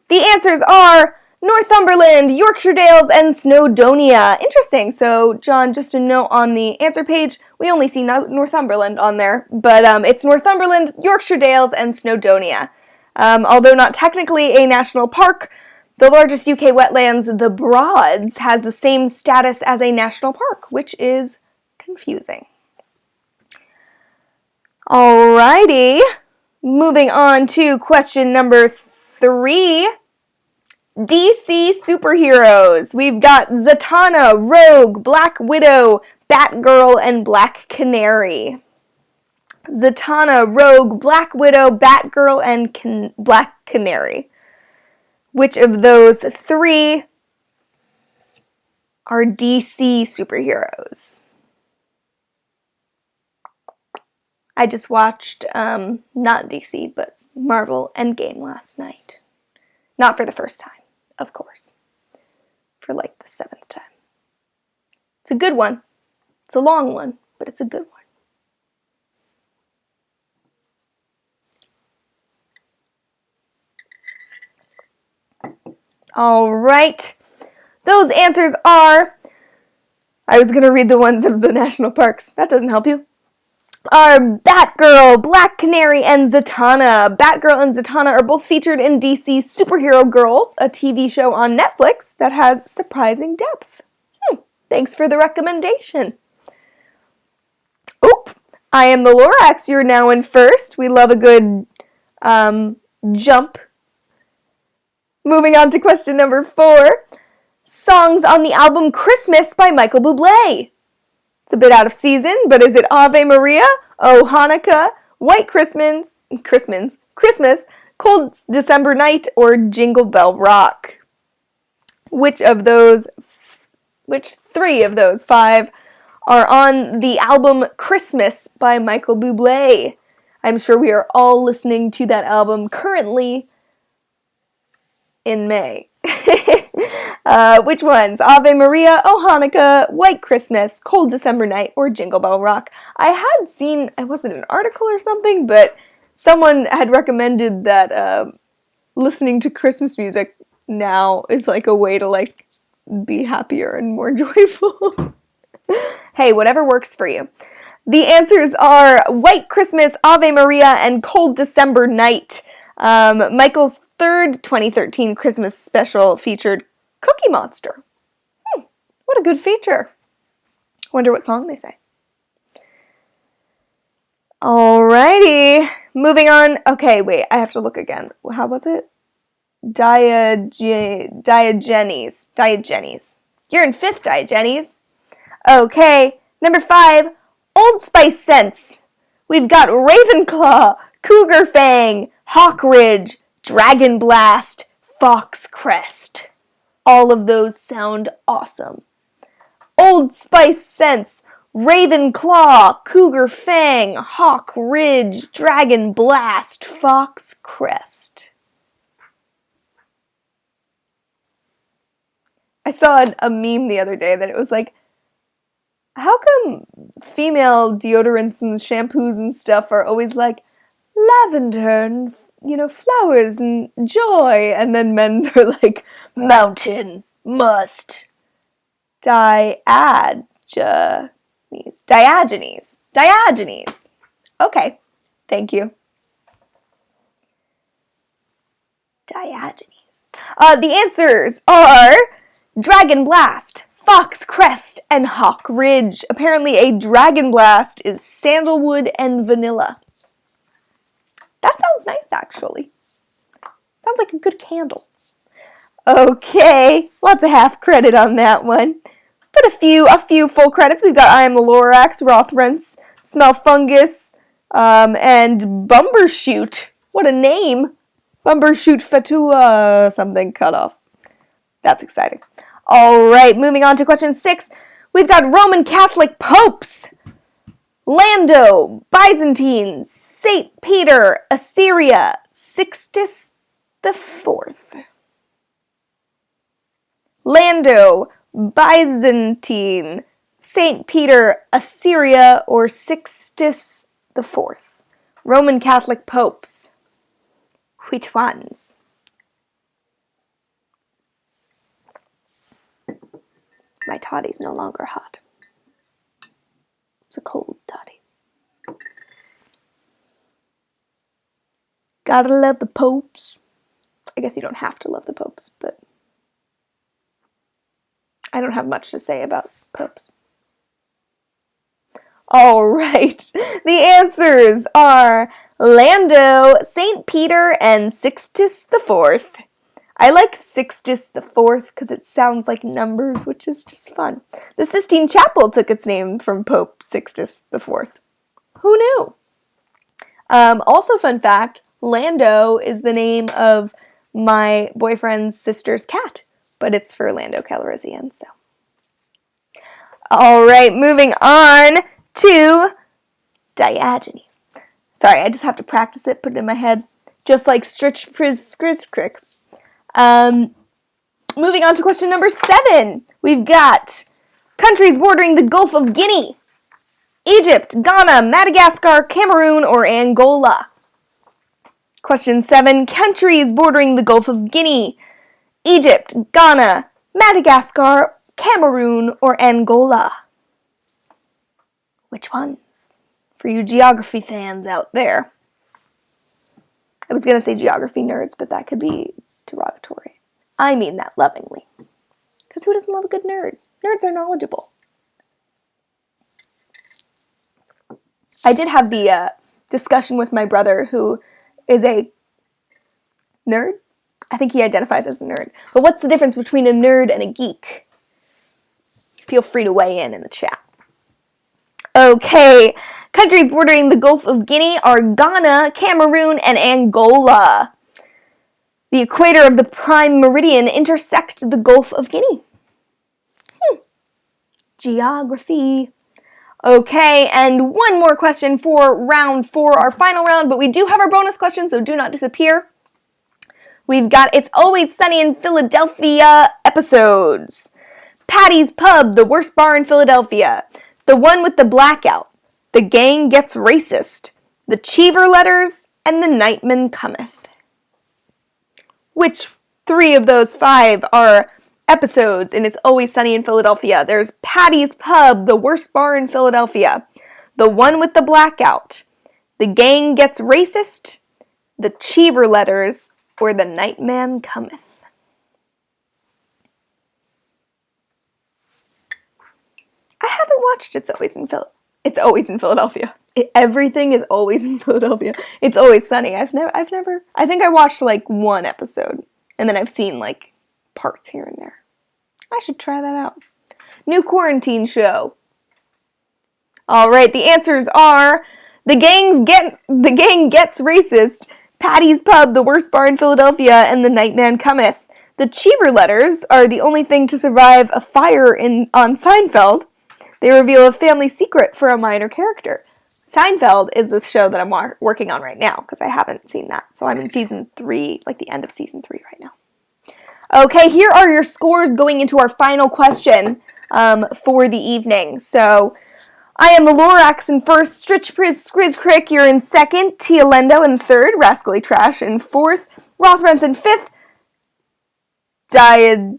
The answers are Northumberland, Yorkshire Dales, and Snowdonia. Interesting. So, John, just a note on the answer page, we only see Northumberland on there, but it's Northumberland, Yorkshire Dales, and Snowdonia. Although not technically a national park, the largest UK wetlands, the Broads, has the same status as a national park, which is confusing. Alrighty, moving on to question number 3. DC superheroes. We've got Zatanna, Rogue, Black Widow, Batgirl, and Black Canary. Zatanna, Rogue, Black Widow, Batgirl, and Black Canary. Which of those 3 are DC superheroes? I just watched, not DC, but Marvel Endgame last night. Not for the first time, of course. For like the 7th time. It's a good one. It's a long one, but it's a good one. All right. Those answers are, I was going to read the ones of the national parks. That doesn't help you. Are Batgirl, Black Canary, and Zatanna. Batgirl and Zatanna are both featured in DC's Superhero Girls, a TV show on Netflix that has surprising depth. Thanks for the recommendation. Oop, I am the Lorax. You're now in first. We love a good jump. Moving on to question number 4. Songs on the album Christmas by Michael Bublé. It's a bit out of season, but is it Ave Maria, O Hanukkah, White Christmas, Cold December Night, or Jingle Bell Rock? Which three of those five are on the album Christmas by Michael Bublé? I'm sure we are all listening to that album currently in May. Which ones? Ave Maria, Oh Hanukkah, White Christmas, Cold December Night, or Jingle Bell Rock? I had seen, it wasn't an article or something, but someone had recommended that listening to Christmas music now is like a way to like be happier and more joyful. Hey, whatever works for you. The answers are White Christmas, Ave Maria, and Cold December Night. Michael's third 2013 Christmas special featured Cookie Monster. What a good feature. Wonder what song they say. Alrighty, moving on. Okay, wait, I have to look again. How was it? Diogenes. You're in fifth, Diogenes. Okay, number 5, Old Spice scents. We've got Ravenclaw, Cougar Fang, Hawk Ridge, Dragon Blast, Fox Crest. All of those sound awesome. Old Spice scents. Ravenclaw, Cougar Fang, Hawk Ridge, Dragon Blast, Fox Crest. I saw a meme the other day that it was like, how come female deodorants and shampoos and stuff are always like lavender and, flowers and joy, and then men's are like mountain, must, Diogenes. Okay, thank you. Diogenes. The answers are Dragon Blast, Fox Crest, and Hawk Ridge. Apparently a Dragon Blast is sandalwood and vanilla. That sounds nice, actually. Sounds like a good candle. Okay, lots of half credit on that one. But a few full credits. We've got I Am the Lorax, Rothrince, Smell Fungus, and Bumbershoot. What a name. Bumbershoot Fatua something cut off. That's exciting. All right, moving on to question 6. We've got Roman Catholic popes. Lando, Byzantine, St. Peter, Assyria, Sixtus IV. Lando, Byzantine, St. Peter, Assyria, or Sixtus IV. Roman Catholic popes. Which ones? My toddy's no longer hot. It's a cold toddy. Gotta love the popes. I guess you don't have to love the popes, but I don't have much to say about popes. All right. The answers are Lando, St. Peter, and Sixtus IV. I like Sixtus IV because it sounds like numbers, which is just fun. The Sistine Chapel took its name from Pope Sixtus IV. Who knew? Also, fun fact, Lando is the name of my boyfriend's sister's cat, but it's for Lando Calrissian, so. All right, moving on to Diogenes. Sorry, I just have to practice it, put it in my head, just like Stritch Priz Skriz Crick. Moving on to question number 7. We've got countries bordering the Gulf of Guinea. Egypt, Ghana, Madagascar, Cameroon, or Angola. Question 7. Countries bordering the Gulf of Guinea. Egypt, Ghana, Madagascar, Cameroon, or Angola. Which ones? For you geography fans out there. I was going to say geography nerds, but that could be derogatory. I mean that lovingly. Because who doesn't love a good nerd? Nerds are knowledgeable. I did have the discussion with my brother, who is a nerd. I think he identifies as a nerd. But what's the difference between a nerd and a geek? Feel free to weigh in the chat. Okay, Countries bordering the Gulf of Guinea are Ghana, Cameroon, and Angola. The equator of the prime meridian intersect the Gulf of Guinea. Geography. Okay, and one more question for round 4, our final round, but we do have our bonus question, so do not disappear. We've got It's Always Sunny in Philadelphia episodes. Patty's Pub, the worst bar in Philadelphia. The one with the blackout. The Gang Gets Racist. The Cheever Letters, and The Nightman Cometh. Which 3 of those 5 are episodes in It's Always Sunny in Philadelphia? There's Patty's Pub, the worst bar in Philadelphia. The one with the blackout. The Gang Gets Racist. The Cheever Letters, or The Nightman Cometh. I haven't watched It's Always in Philadelphia. Everything is always in Philadelphia. It's Always Sunny. I think I watched like 1 episode, and then I've seen like parts here and there. I should try that out. New quarantine show. All right, the answers are The Gang Gets Racist, Patty's Pub, the worst bar in Philadelphia, and The Nightman Cometh. The Cheever Letters are the only thing to survive a fire on Seinfeld. They reveal a family secret for a minor character. Seinfeld is the show that I'm working on right now, because I haven't seen that. So I'm in season 3, like the end of season 3 right now. Okay, here are your scores going into our final question for the evening. So I am the Lorax in first, Stritch Priz Squiz Crick, you're in second, Tia Lendo in third, Rascally Trash in fourth, Rothren's in fifth, Diogenes,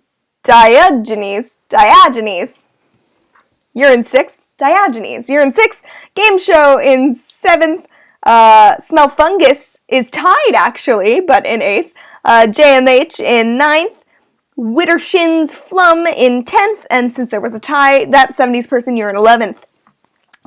you're in sixth, Diogenes, you're in sixth, Game Show in seventh, Smell Fungus is tied actually, but in eighth, JMH in ninth, Wittershins Flum in 10th, and since there was a tie, that 70s person, you're in 11th.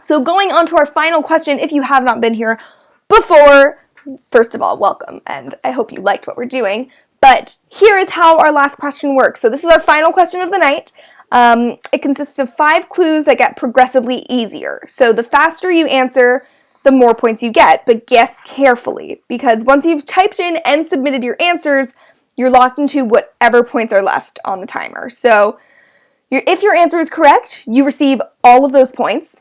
So going on to our final question, if you have not been here before, first of all, welcome, and I hope you liked what we're doing, but here is how our last question works. So this is our final question of the night. It consists of 5 clues that get progressively easier. So the faster you answer, the more points you get, but guess carefully, because once you've typed in and submitted your answers, you're locked into whatever points are left on the timer. So if your answer is correct, you receive all of those points.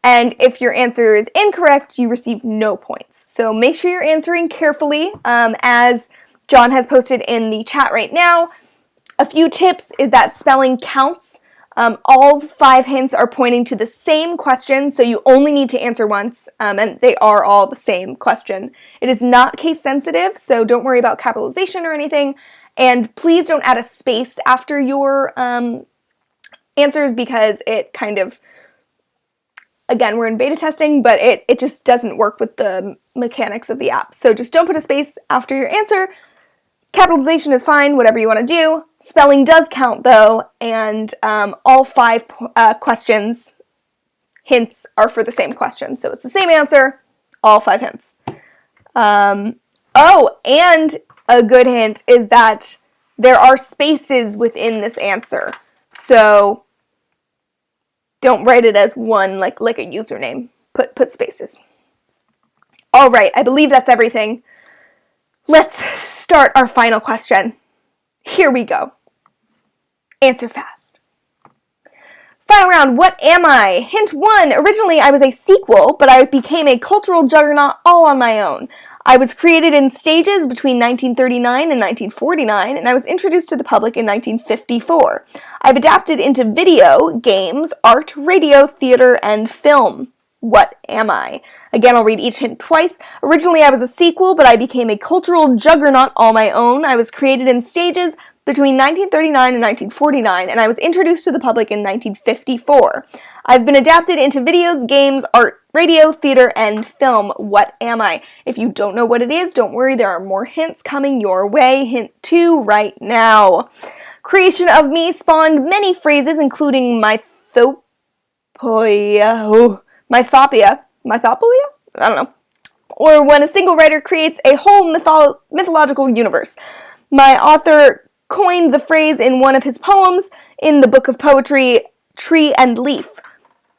And if your answer is incorrect, you receive no points. So make sure you're answering carefully. As John has posted in the chat right now, a few tips is that spelling counts. All 5 hints are pointing to the same question, so you only need to answer once, and they are all the same question. It is not case sensitive, so don't worry about capitalization or anything, and please don't add a space after your answers, because it kind of, again, we're in beta testing, but it just doesn't work with the mechanics of the app. So just don't put a space after your answer. Capitalization is fine, whatever you want to do. Spelling does count, though, and all 5 questions, hints, are for the same question. So it's the same answer, all 5 hints. Oh, and a good hint is that there are spaces within this answer. So don't write it as one, like a username. Put spaces. All right, I believe that's everything. Let's start our final question. Here we go. Answer fast. Final round, what am I? Hint 1, originally I was a sequel, but I became a cultural juggernaut all on my own. I was created in stages between 1939 and 1949, and I was introduced to the public in 1954. I've adapted into video, games, art, radio, theater, and film. What am I? Again, I'll read each hint twice. Originally, I was a sequel, but I became a cultural juggernaut all my own. I was created in stages between 1939 and 1949, and I was introduced to the public in 1954. I've been adapted into videos, games, art, radio, theater, and film. What am I? If you don't know what it is, don't worry, there are more hints coming your way. Hint 2 right now. Creation of me spawned many phrases, including mythopia? I don't know. Or when a single writer creates a whole mythological universe. My author coined the phrase in one of his poems in the book of poetry, Tree and Leaf.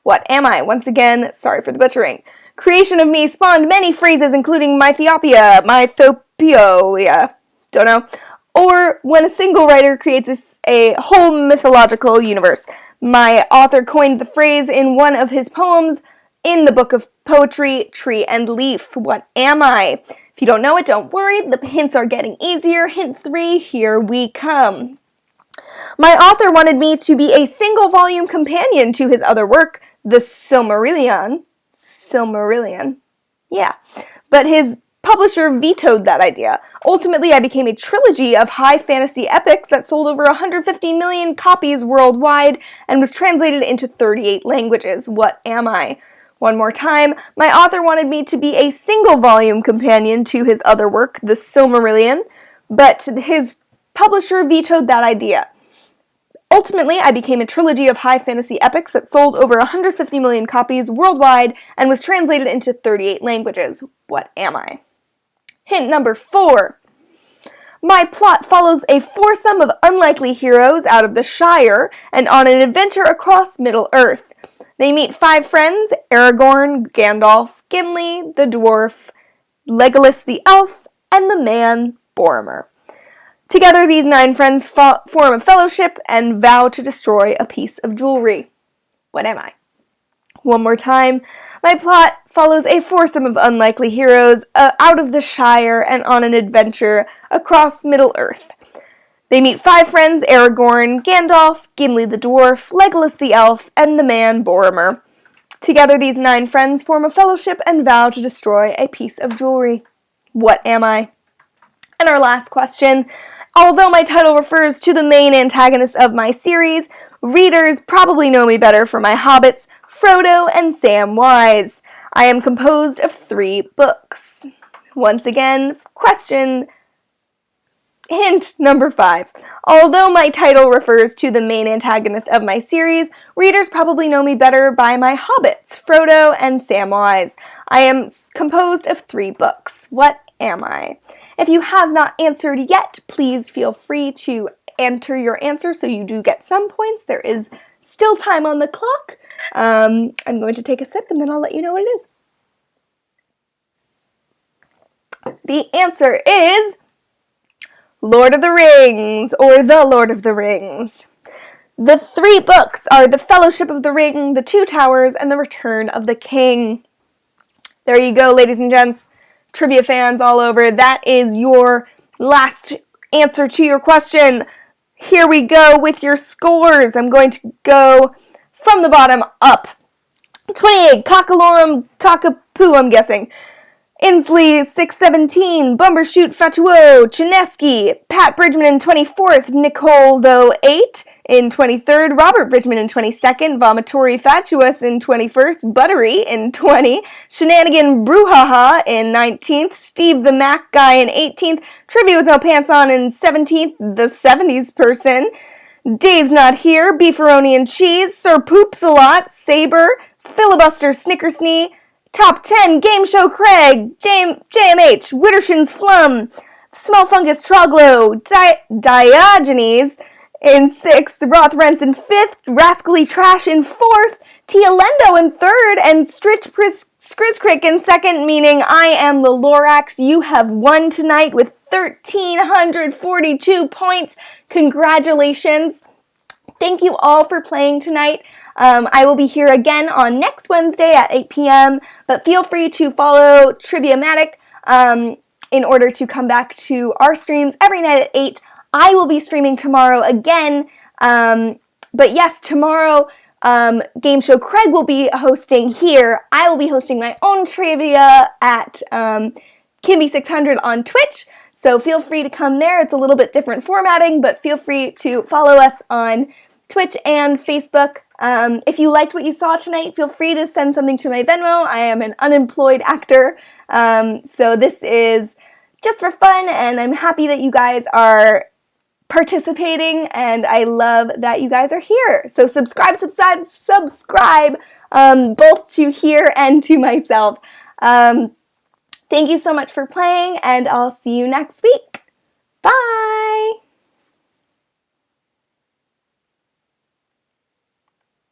What am I? Once again, sorry for the butchering. Creation of me spawned many phrases including mythiopia, mythopia, don't know. Or when a single writer creates a whole mythological universe. My author coined the phrase in one of his poems in the book of poetry, Tree and Leaf. What am I? If you don't know it, don't worry. The hints are getting easier. Hint 3, here we come. My author wanted me to be a single volume companion to his other work, The Silmarillion. Yeah. But his publisher vetoed that idea. Ultimately, I became a trilogy of high fantasy epics that sold over 150 million copies worldwide and was translated into 38 languages. What am I? One more time, my author wanted me to be a single volume companion to his other work, The Silmarillion, but his publisher vetoed that idea. Ultimately, I became a trilogy of high fantasy epics that sold over 150 million copies worldwide and was translated into 38 languages. What am I? Hint number 4. My plot follows a foursome of unlikely heroes out of the Shire and on an adventure across Middle-earth. They meet 5 friends, Aragorn, Gandalf, Gimli, the dwarf, Legolas the elf, and the man, Boromir. Together, these 9 friends form a fellowship and vow to destroy a piece of jewelry. What am I? One more time. My plot follows a foursome of unlikely heroes out of the Shire and on an adventure across Middle-earth. They meet 5 friends, Aragorn, Gandalf, Gimli the dwarf, Legolas the elf, and the man, Boromir. Together, these 9 friends form a fellowship and vow to destroy a piece of jewelry. What am I? And our last question. Although my title refers to the main antagonist of my series, readers probably know me better for my hobbits, Frodo and Samwise. I am composed of 3 books. Once again, hint number 5. Although my title refers to the main antagonist of my series, readers probably know me better by my hobbits, Frodo and Samwise. I am composed of 3 books. What am I? If you have not answered yet, please feel free to enter your answer so you do get some points. There is still time on the clock. I'm going to take a sip and then I'll let you know what it is. The answer is Lord of the Rings, or The Lord of the Rings. The 3 books are The Fellowship of the Ring, The Two Towers, and The Return of the King. There you go, ladies and gents. Trivia fans all over. That is your last answer to your question. Here we go with your scores. I'm going to go from the bottom up. 28, Cockalorum, Cockapoo, I'm guessing. Inslee, 617, Bumbershoot Fatuo, Chinesky, Pat Bridgman in 24th, Nicole, though, 8 in 23rd, Robert Bridgman in 22nd, Vomitory Fatuous in 21st, Buttery in 20, Shenanigan Brouhaha in 19th, Steve the Mac Guy in 18th, Trivia with No Pants On in 17th, the 70s person, Dave's Not Here, Beefaroni and Cheese, Sir Poops a Lot, Saber, Filibuster Snickersnee, Top 10, Game Show Craig, JMH, Witterson's Flum, Small Fungus Troglo, Diogenes in 6th, Roth Rents in 5th, Rascally Trash in 4th, Tia Lendo in 3rd, and Stritch Skrizkrick in 2nd, meaning I am the Lorax. You have won tonight with 1,342 points. Congratulations. Thank you all for playing tonight. I will be here again on next Wednesday at 8 p.m., but feel free to follow Triviamatic in order to come back to our streams every night at 8. I will be streaming tomorrow again, but yes, tomorrow Game Show Craig will be hosting here. I will be hosting my own trivia at Kimby600 on Twitch, so feel free to come there. It's a little bit different formatting, but feel free to follow us on Twitch and Facebook. If you liked what you saw tonight, feel free to send something to my Venmo. I am an unemployed actor, so this is just for fun, and I'm happy that you guys are participating, and I love that you guys are here. So subscribe, both to here and to myself. Thank you so much for playing, and I'll see you next week. Bye!